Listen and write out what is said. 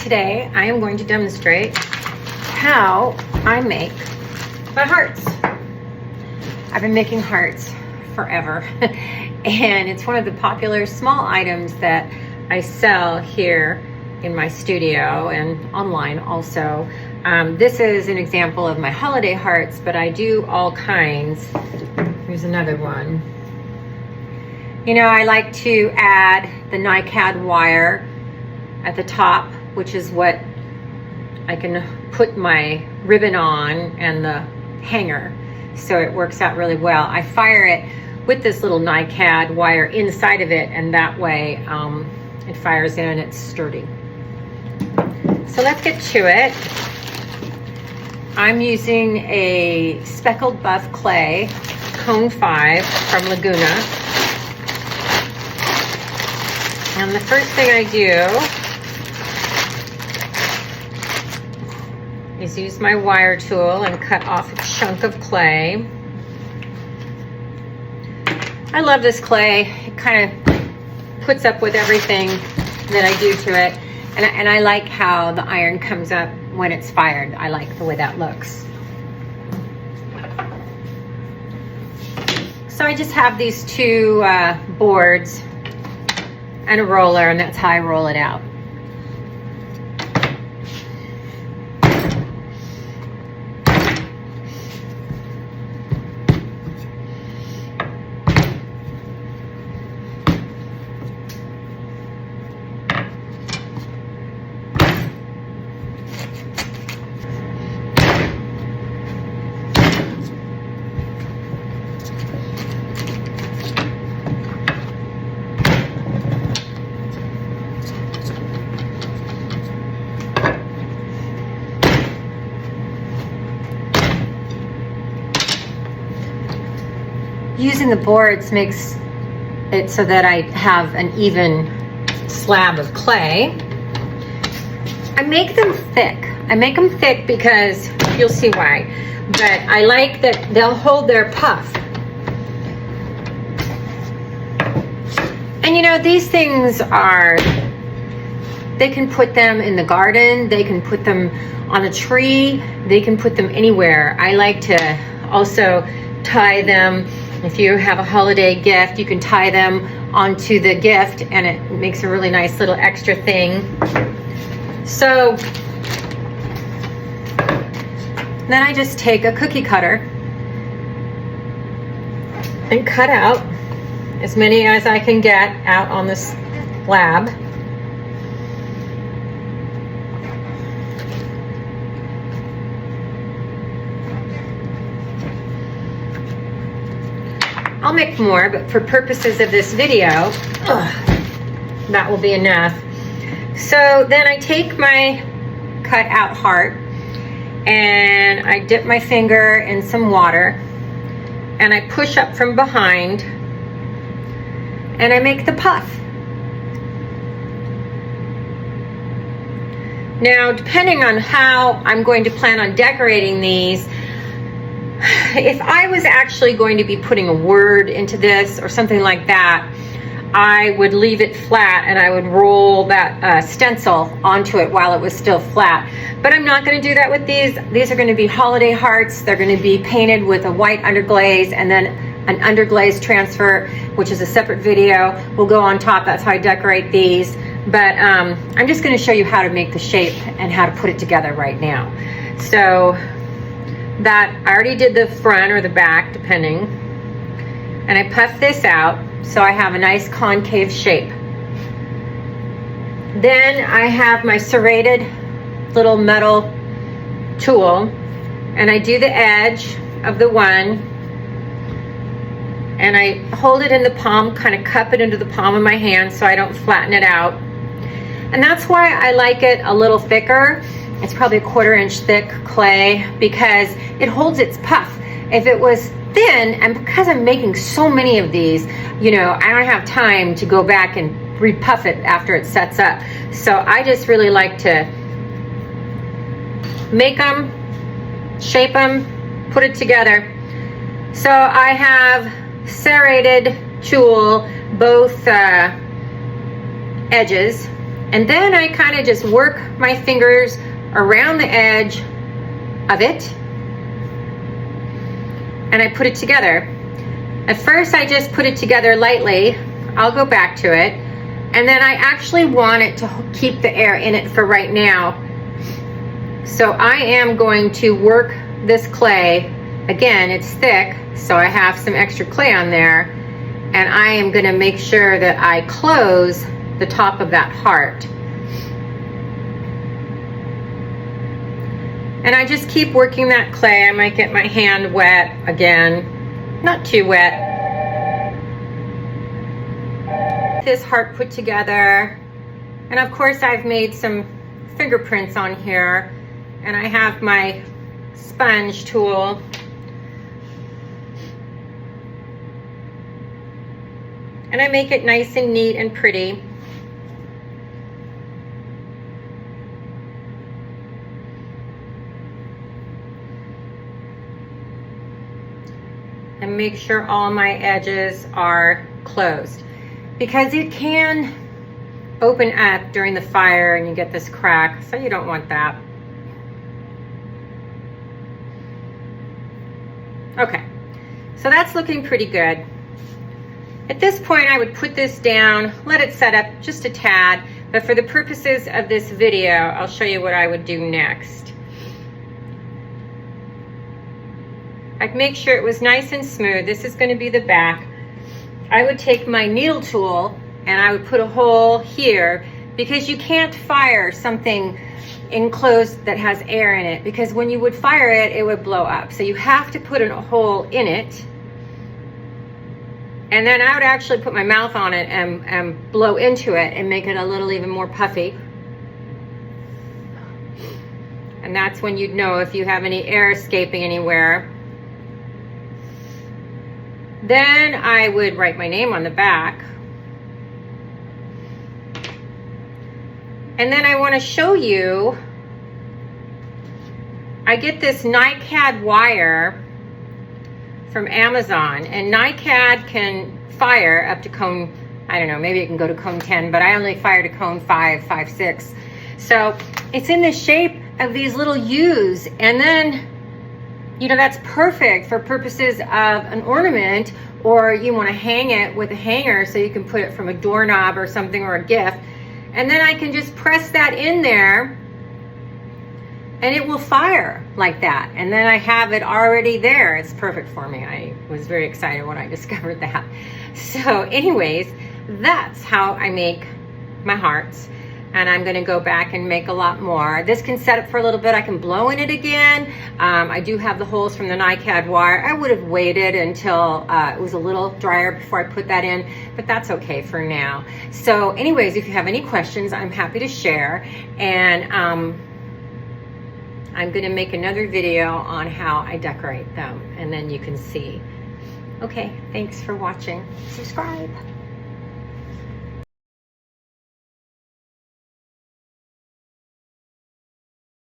today I am going to demonstrate how I make my hearts. I've been making hearts forever and it's one of the popular small items that I sell here in my studio and online also. This is an example of my holiday hearts, but I do all kinds. Here's another one. You know, I like to add the NiCad wire at the top, which is what I can put my ribbon on and the hanger, so it works out really well. I fire it with this little NiCad wire inside of it, and that way it fires in and it's sturdy. So let's get to it. I'm using a speckled buff clay, Cone 5 from Laguna. And the first thing I do is use my wire tool and cut off a chunk of clay. I love this clay. It kind of puts up with everything that I do to it. And I like how the iron comes up when it's fired. I like the way that looks. So I just have these two boards and a roller, and that's how I roll it out. Using the boards makes it so that I have an even slab of clay. I make them thick. I make them thick because you'll see why, but I like that they'll hold their puff. And you know, these things they can put them in the garden, they can put them on a tree, they can put them anywhere. I like to also tie them. If you have a holiday gift, you can tie them onto the gift and it makes a really nice little extra thing. So then I just take a cookie cutter and cut out as many as I can get out on this slab. I'll make more, but for purposes of this video, that will be enough. So then I take my cut out heart and I dip my finger in some water and I push up from behind and I make the puff. Now, depending on how I'm going to plan on decorating these, if I was actually going to be putting a word into this or something like that, I would leave it flat and I would roll that stencil onto it while it was still flat. But I'm not going to do that with these. These are going to be holiday hearts. They're going to be painted with a white underglaze, and then an underglaze transfer, which is a separate video, will go on top. That's how I decorate these. But I'm just going to show you how to make the shape and how to put it together right now. So that I already did the front or the back, depending, and I puff this out so I have a nice concave shape. Then I have my serrated little metal tool and I do the edge of the one and I hold it in the palm, kind of cup it into the palm of my hand so I don't flatten it out. And that's why I like it a little thicker. It's probably a 1/4 inch thick clay because it holds its puff. If it was thin, and because I'm making so many of these, you know, I don't have time to go back and repuff it after it sets up. So I just really like to make them, shape them, put it together. So I have serrated tool both edges And then I kind of just work my fingers around the edge of it, and I put it together. At first I just put it together lightly. I'll go back to it. And then I actually want it to keep the air in it for right now. So I am going to work this clay. Again, it's thick, so I have some extra clay on there. And I am gonna make sure that I close the top of that heart. And I just keep working that clay. I might get my hand wet again, not too wet. This heart put together, and of course I've made some fingerprints on here, and I have my sponge tool. And I make it nice and neat and pretty. And make sure all my edges are closed, because it can open up during the fire and you get this crack, so you don't want that. Okay, so that's looking pretty good. At this point, I would put this down, let it set up just a tad, but for the purposes of this video, I'll show you what I would do next. I'd make sure it was nice and smooth. This is going to be the back. I would take my needle tool and I would put a hole here, because you can't fire something enclosed that has air in it, because when you would fire it, it would blow up. So you have to put a hole in it. And then I would actually put my mouth on it and blow into it and make it a little even more puffy. And that's when you'd know if you have any air escaping anywhere. Then I would write my name on the back. And then I want to show you, I get this NiCad wire from Amazon, and NiCad can fire up to cone, I don't know, maybe it can go to cone 10, but I only fire to cone 5, 6. So it's in the shape of these little U's, and then, you know, that's perfect for purposes of an ornament, or you want to hang it with a hanger so you can put it from a doorknob or something, or a gift. And then I can just press that in there and it will fire like that. And then I have it already there. It's perfect for me. I was very excited when I discovered that. So anyways, that's how I make my hearts. And I'm gonna go back and make a lot more. This can set up for a little bit. I can blow in it again. I do have the holes from the NiCad wire. I would have waited until it was a little drier before I put that in, but that's okay for now. So anyways, if you have any questions, I'm happy to share. And I'm gonna make another video on how I decorate them, and then you can see. Okay, thanks for watching. Subscribe.